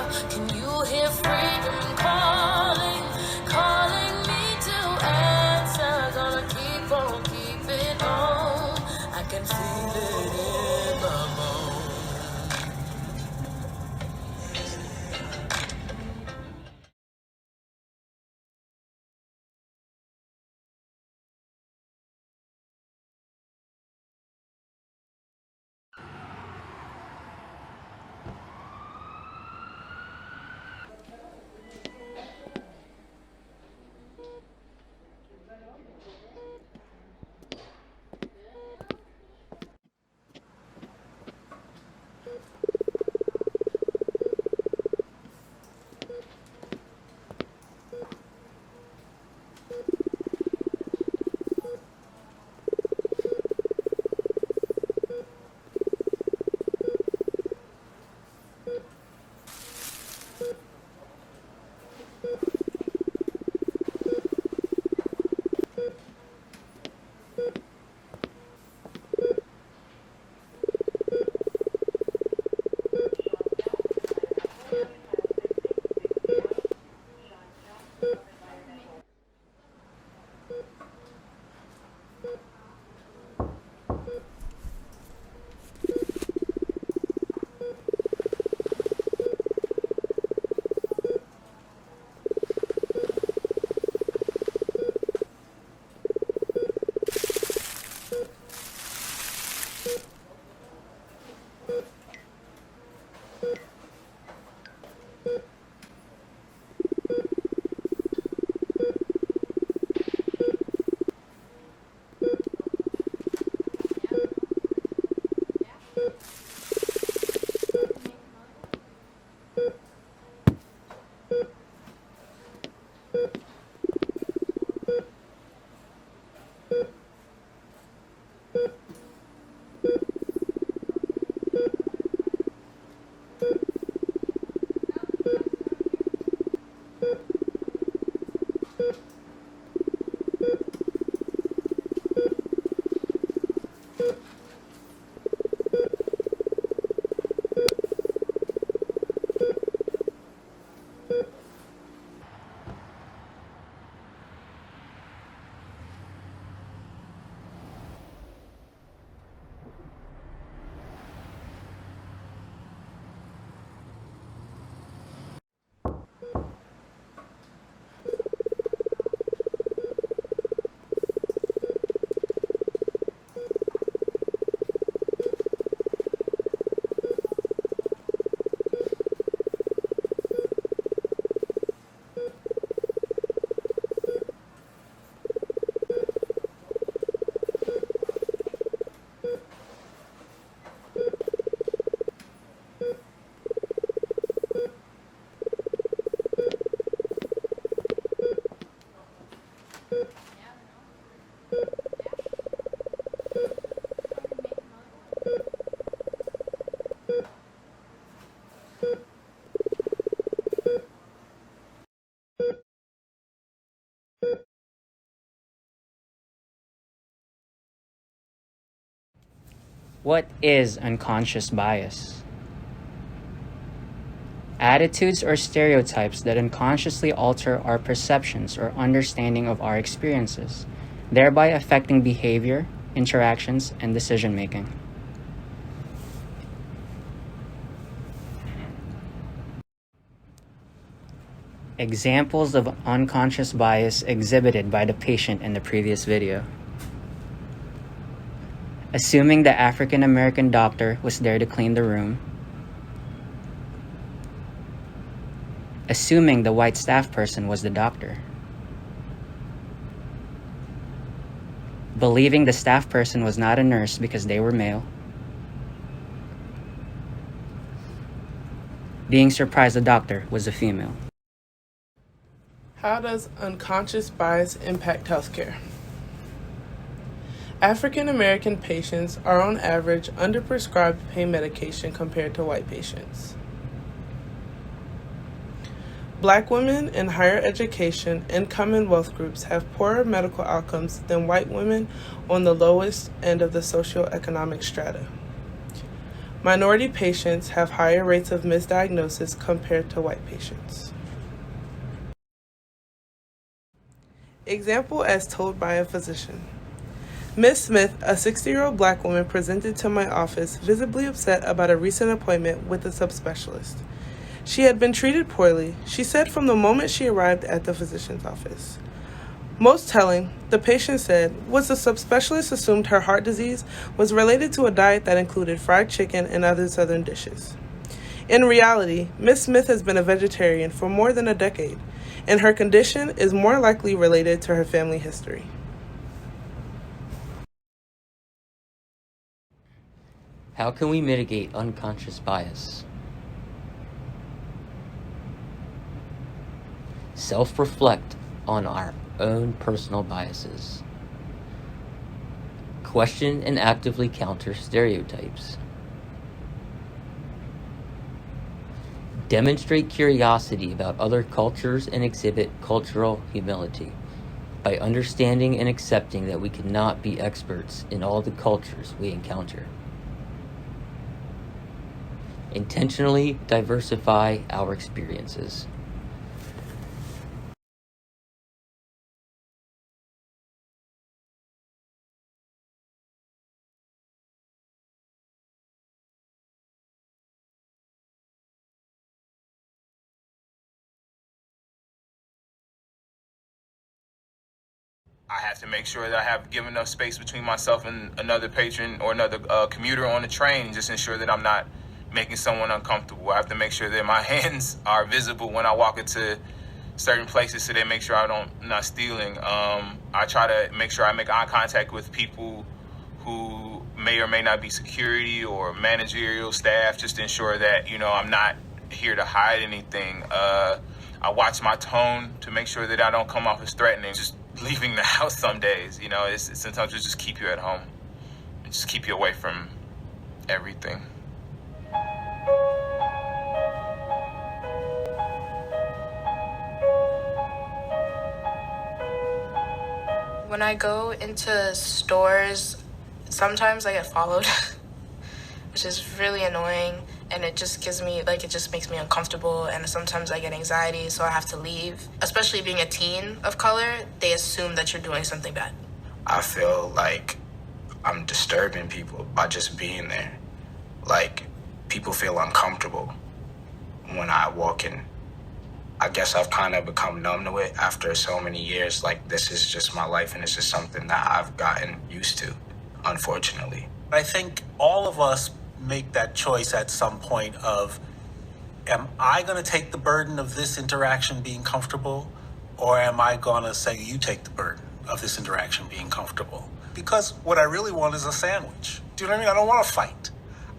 Can you hear freedom calling, calling me to answer? Gonna keep on keeping on. I can feel it in my bones. What is unconscious bias? Attitudes or stereotypes that unconsciously alter our perceptions or understanding of our experiences, thereby affecting behavior, interactions, and decision making. Examples of unconscious bias exhibited by the patient in the previous video. Assuming the African American doctor was there to clean the room. Assuming the white staff person was the doctor. Believing the staff person was not a nurse because they were male. Being surprised the doctor was a female. How does unconscious bias impact healthcare? African American patients are on average underprescribed pain medication compared to white patients. Black women in higher education and Commonwealth groups have poorer medical outcomes than white women on the lowest end of the socioeconomic strata. Minority patients have higher rates of misdiagnosis compared to white patients. Example as told by a physician. Ms. Smith, a 60-year-old Black woman, presented to my office visibly upset about a recent appointment with a subspecialist. She had been treated poorly, she said, from the moment she arrived at the physician's office. Most telling, the patient said, was the subspecialist assumed her heart disease was related to a diet that included fried chicken and other Southern dishes. In reality, Ms. Smith has been a vegetarian for more than a decade, and her condition is more likely related to her family history. How can we mitigate unconscious bias? Self-reflect on our own personal biases. Question and actively counter stereotypes. Demonstrate curiosity about other cultures and exhibit cultural humility by understanding and accepting that we cannot be experts in all the cultures we encounter. Intentionally diversify our experiences. I have to make sure that I have given enough space between myself and another patron or another commuter on the train, and just ensure that I'm not making someone uncomfortable. I have to make sure that my hands are visible when I walk into certain places, so they make sure I'm not stealing. I try to make sure I make eye contact with people who may or may not be security or managerial staff, just to ensure that, I'm not here to hide anything. I watch my tone to make sure that I don't come off as threatening. Just leaving the house some days, it's sometimes it just keep you at home and just keep you away from everything. When I go into stores, sometimes I get followed, which is really annoying, and it just makes me uncomfortable, and sometimes I get anxiety, so I have to leave. Especially being a teen of color, they assume that you're doing something bad. I feel like I'm disturbing people by just being there. Like, people feel uncomfortable when I walk in. I guess I've kind of become numb to it after so many years. Like, this is just my life, and it's just something that I've gotten used to, unfortunately. I think all of us make that choice at some point of, am I going to take the burden of this interaction being comfortable, or am I going to say, you take the burden of this interaction being comfortable? Because what I really want is a sandwich. Do you know what I mean? I don't want to fight.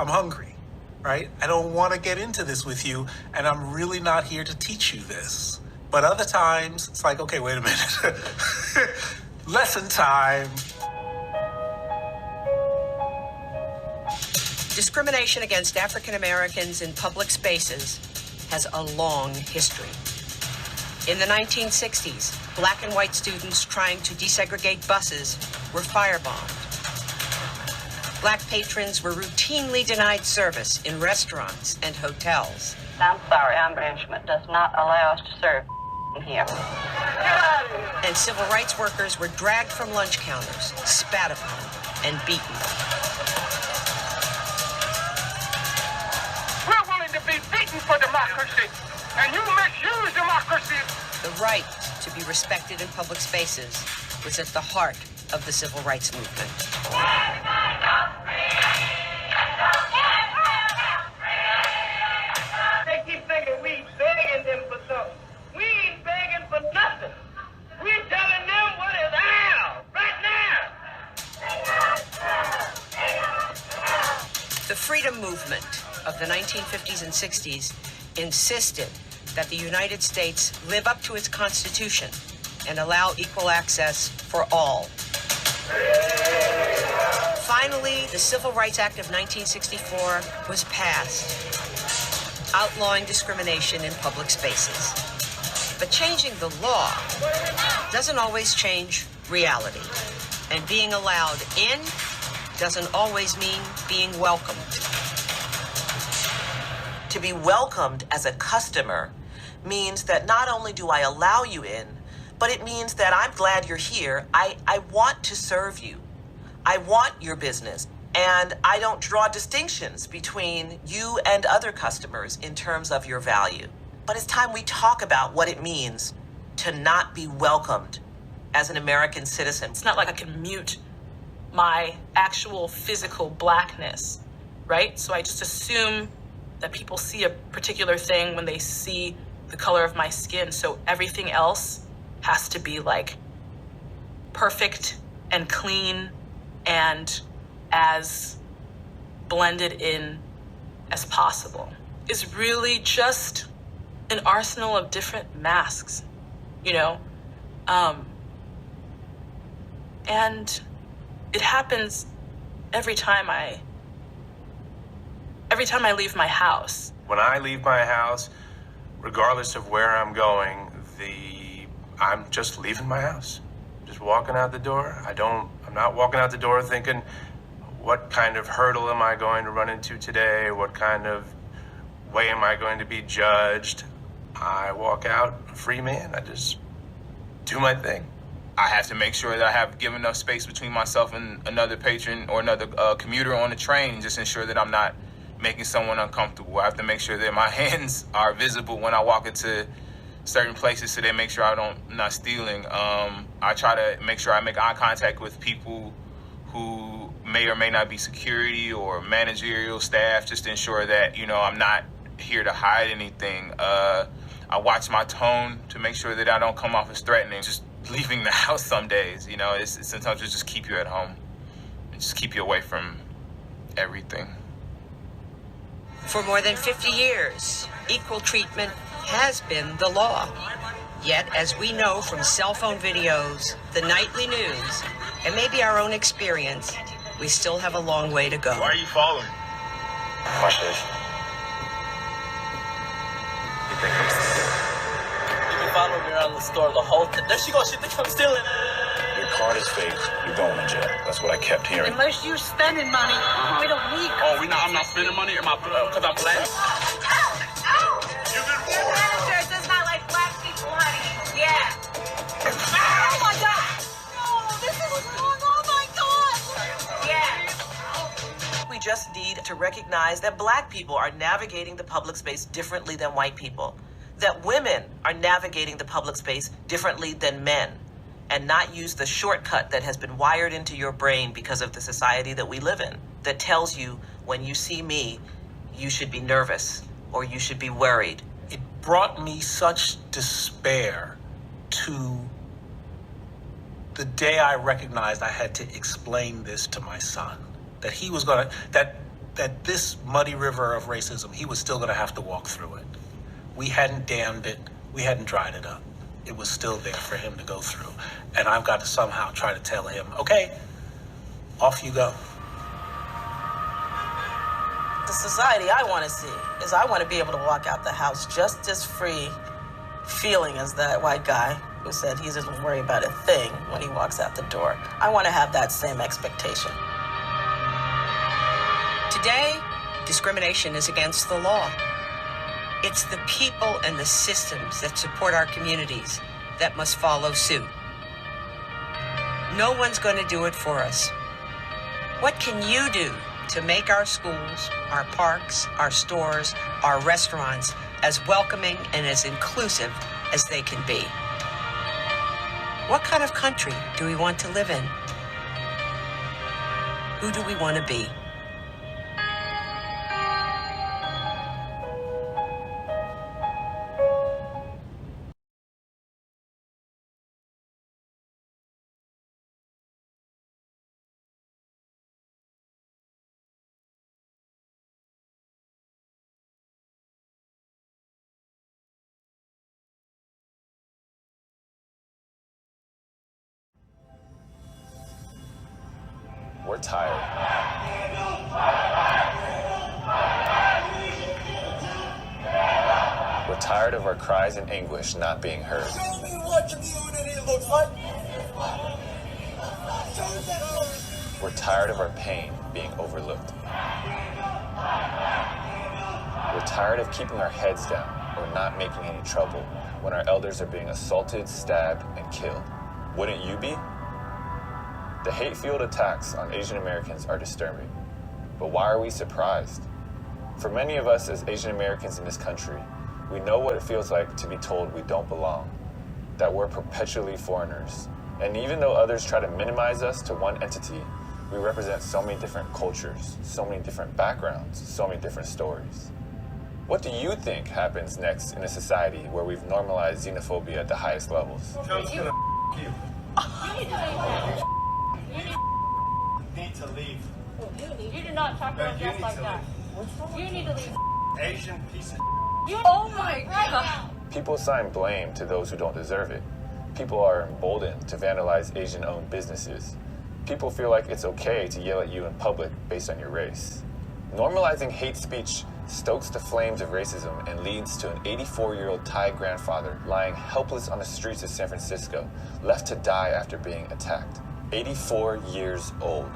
I'm hungry. Right? I don't want to get into this with you, and I'm really not here to teach you this. But other times, it's like, okay, wait a minute. Lesson time. Discrimination against African Americans in public spaces has a long history. In the 1960s, black and white students trying to desegregate buses were firebombed. Black patrons were routinely denied service in restaurants and hotels. I'm sorry, our management does not allow us to serve here. And civil rights workers were dragged from lunch counters, spat upon, and beaten. We're willing to be beaten for democracy, and you misuse democracy. The right to be respected in public spaces was at the heart of the civil rights movement. They keep thinking we begging them for something. We ain't begging for nothing. We telling them what is ours right now. The freedom movement of the 1950s and 60s insisted that the United States live up to its Constitution and allow equal access for all. Finally, the Civil Rights Act of 1964 was passed, outlawing discrimination in public spaces. But changing the law doesn't always change reality. And being allowed in doesn't always mean being welcomed. To be welcomed as a customer means that not only do I allow you in, but it means that I'm glad you're here. I want to serve you. I want your business. And I don't draw distinctions between you and other customers in terms of your value. But it's time we talk about what it means to not be welcomed as an American citizen. It's not like I can mute my actual physical blackness, right? So I just assume that people see a particular thing when they see the color of my skin. So everything else has to be like perfect and clean and as blended in as possible. It's really just an arsenal of different masks, you know? And it happens every time I leave my house. When I leave my house, regardless of where I'm going, I'm just leaving my house. Just walking out the door. I'm not walking out the door thinking, what kind of hurdle am I going to run into today? What kind of way am I going to be judged? I walk out a free man. I just do my thing. I have to make sure that I have given enough space between myself and another patron or another commuter on the train, just ensure that I'm not making someone uncomfortable. I have to make sure that my hands are visible when I walk into certain places so they make sure I'm not stealing. I try to make sure I make eye contact with people who may or may not be security or managerial staff, just to ensure that, you know, I'm not here to hide anything. I watch my tone to make sure that I don't come off as threatening. Just leaving the house some days, you know, it's sometimes it just keep you at home and just keep you away from everything. For more than 50 years, equal treatment has been the law. Yet, as we know from cell phone videos, the nightly news, and maybe our own experience, we still have a long way to go. Why are you following? Watch this. You think I'm stealing? You've been following me around the store the whole time. There she goes, she thinks I'm stealing. Your card is fake. You're going to jail. That's what I kept hearing. Unless you're spending money, we don't need. Oh, I'm not spending money? Am I, because I'm black? Your manager does not like black people, honey. Yeah. Oh my God! No, this is wrong. Oh my God! Yeah. We just need to recognize that black people are navigating the public space differently than white people. That women are navigating the public space differently than men. And not use the shortcut that has been wired into your brain because of the society that we live in, that tells you when you see me, you should be nervous or you should be worried. It brought me such despair to the day I recognized I had to explain this to my son, that he was gonna, that this muddy river of racism, he was still gonna have to walk through it. We hadn't dammed it, we hadn't dried it up. It was still there for him to go through. And I've got to somehow try to tell him, okay, off you go. The society I want to see is I want to be able to walk out the house just as free feeling as that white guy who said he doesn't worry about a thing when he walks out the door. I want to have that same expectation. Today, discrimination is against the law. It's the people and the systems that support our communities that must follow suit. No one's going to do it for us. What can you do to make our schools, our parks, our stores, our restaurants as welcoming and as inclusive as they can be? What kind of country do we want to live in? Who do we want to be? We're tired. We're tired of our cries in anguish not being heard. Show me what community looks like. We're tired of our pain being overlooked. We're tired of keeping our heads down or not making any trouble when our elders are being assaulted, stabbed, and killed. Wouldn't you be? The hate-fueled attacks on Asian Americans are disturbing. But why are we surprised? For many of us as Asian Americans in this country, we know what it feels like to be told we don't belong, that we're perpetually foreigners. And even though others try to minimize us to one entity, we represent so many different cultures, so many different backgrounds, so many different stories. What do you think happens next in a society where we've normalized xenophobia at the highest levels? You need to leave. You do not talk about just like that. You need to leave. Asian piece of Oh my god. People assign blame to those who don't deserve it. People are emboldened to vandalize Asian-owned businesses. People feel like it's okay to yell at you in public based on your race. Normalizing hate speech stokes the flames of racism and leads to an 84-year-old Thai grandfather lying helpless on the streets of San Francisco, left to die after being attacked. 84 years old.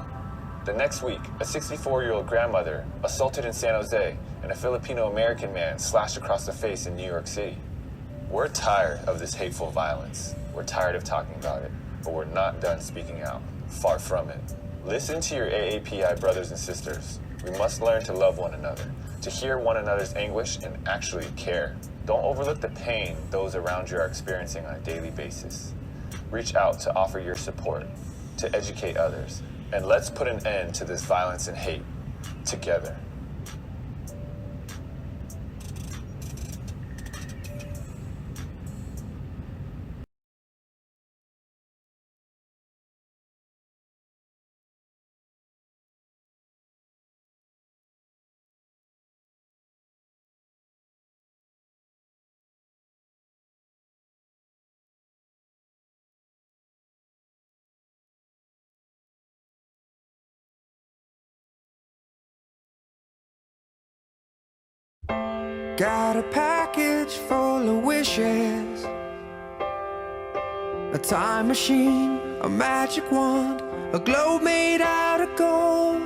The next week, a 64-year-old grandmother assaulted in San Jose and a Filipino-American man slashed across the face in New York City. We're tired of this hateful violence. We're tired of talking about it, but we're not done speaking out. Far from it. Listen to your AAPI brothers and sisters. We must learn to love one another, to hear one another's anguish and actually care. Don't overlook the pain those around you are experiencing on a daily basis. Reach out to offer your support, to educate others, and let's put an end to this violence and hate together. Got a package full of wishes, a time machine, a magic wand, a globe made out of gold.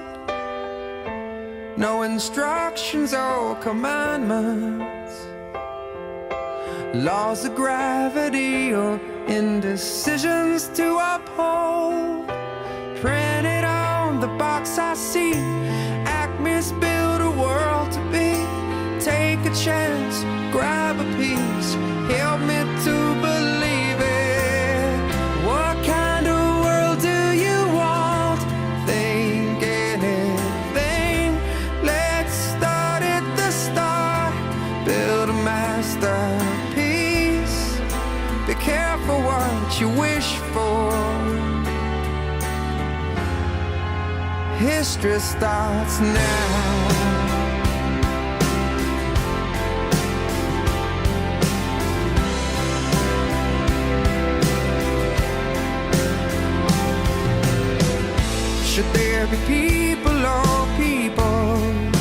No instructions or commandments, laws of gravity or indecisions to uphold. Printed on the box I see, Acme's build a world to be. Take a chance, grab a piece, help me to believe it. What kind of world do you want? Think anything. Let's start at the start. Build a masterpiece. Be careful what you wish for. History starts now. Should there be people or peoples?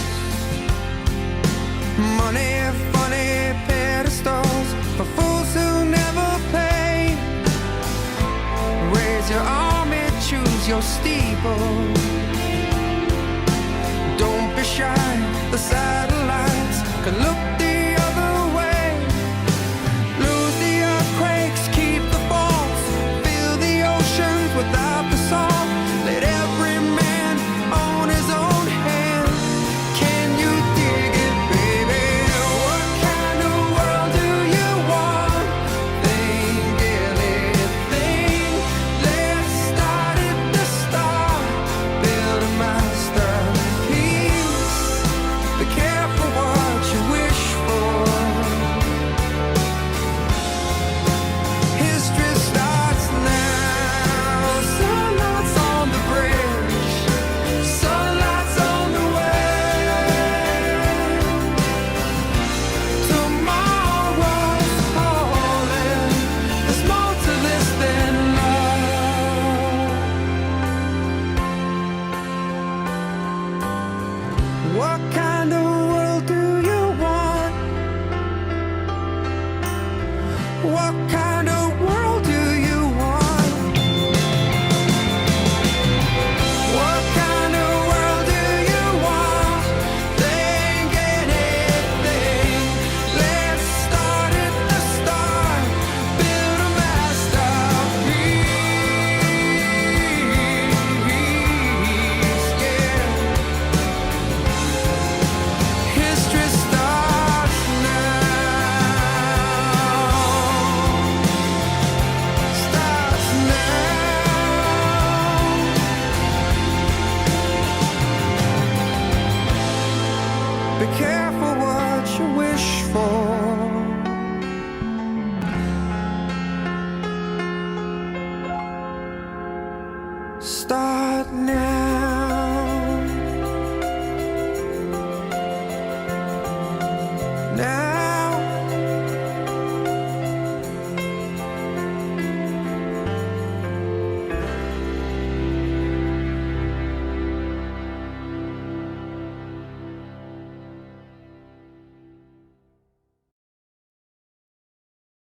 Money, funny pedestals for fools who never pay. Raise your army, choose your steeple. Don't be shy, the satellites can look the other way. Lose the earthquakes, keep the faults, fill the oceans without the salt. Let every man own his own hand. Can you dig it, baby? What kind of world do you want? Think anything. Let's start at the start. Build a masterpiece. Be careful what you wish for. History starts now. Sunlight's on the bridge, sunlight's on the way. Tomorrow's calling. There's more to this than love. What kind of world do you want? What kind of world do you want? What kind of world do you want? Think anything. start now.